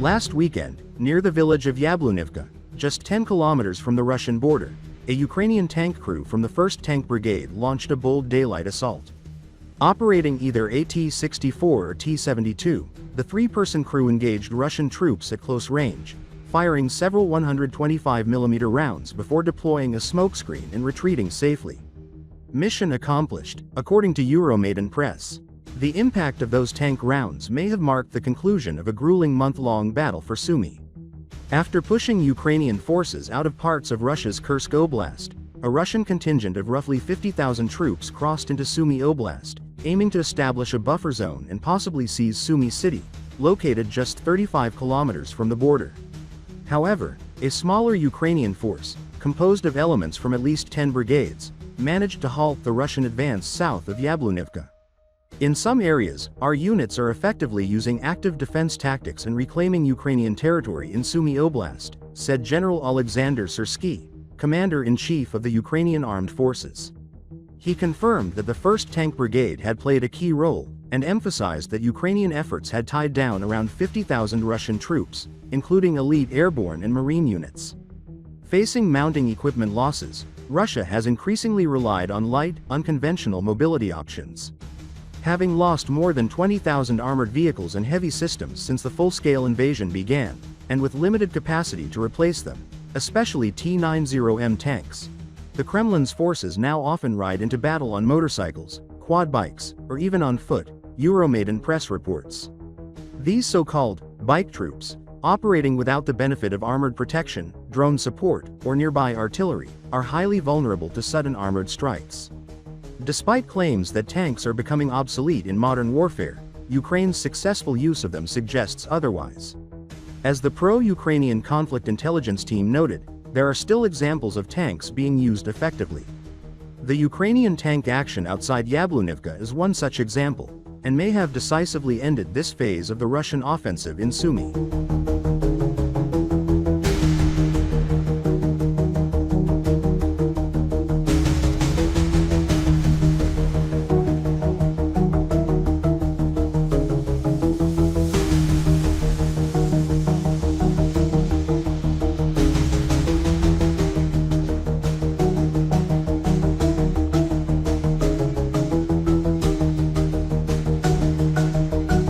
Last weekend, near the village of Yablunivka, just 10 kilometers from the Russian border, a Ukrainian tank crew from the 1st Tank Brigade launched a bold daylight assault. Operating either a T-64 or T-72, the three-person crew engaged Russian troops at close range, firing several 125mm rounds before deploying a smokescreen and retreating safely. Mission accomplished, according to Euromaidan Press. The impact of those tank rounds may have marked the conclusion of a grueling month-long battle for Sumy. After pushing Ukrainian forces out of parts of Russia's Kursk Oblast, a Russian contingent of roughly 50,000 troops crossed into Sumy Oblast, aiming to establish a buffer zone and possibly seize Sumy city, located just 35 kilometers from the border. However, a smaller Ukrainian force, composed of elements from at least 10 brigades, managed to halt the Russian advance south of Yablunivka. In some areas, our units are effectively using active defense tactics and reclaiming Ukrainian territory in Sumy Oblast, said General Oleksandr Syrskyi, Commander-in-Chief of the Ukrainian Armed Forces. He confirmed that the 1st Tank Brigade had played a key role, and emphasized that Ukrainian efforts had tied down around 50,000 Russian troops, including elite airborne and marine units. Facing mounting equipment losses, Russia has increasingly relied on light, unconventional mobility options. Having lost more than 20,000 armored vehicles and heavy systems since the full-scale invasion began, and with limited capacity to replace them, especially T-90M tanks, the Kremlin's forces now often ride into battle on motorcycles, quad bikes, or even on foot, Euromaidan Press reports. These so-called bike troops, operating without the benefit of armored protection, drone support, or nearby artillery, are highly vulnerable to sudden armored strikes. Despite claims that tanks are becoming obsolete in modern warfare, Ukraine's successful use of them suggests otherwise. As the pro-Ukrainian conflict intelligence team noted, there are still examples of tanks being used effectively. The Ukrainian tank action outside Yablunivka is one such example, and may have decisively ended this phase of the Russian offensive in Sumy.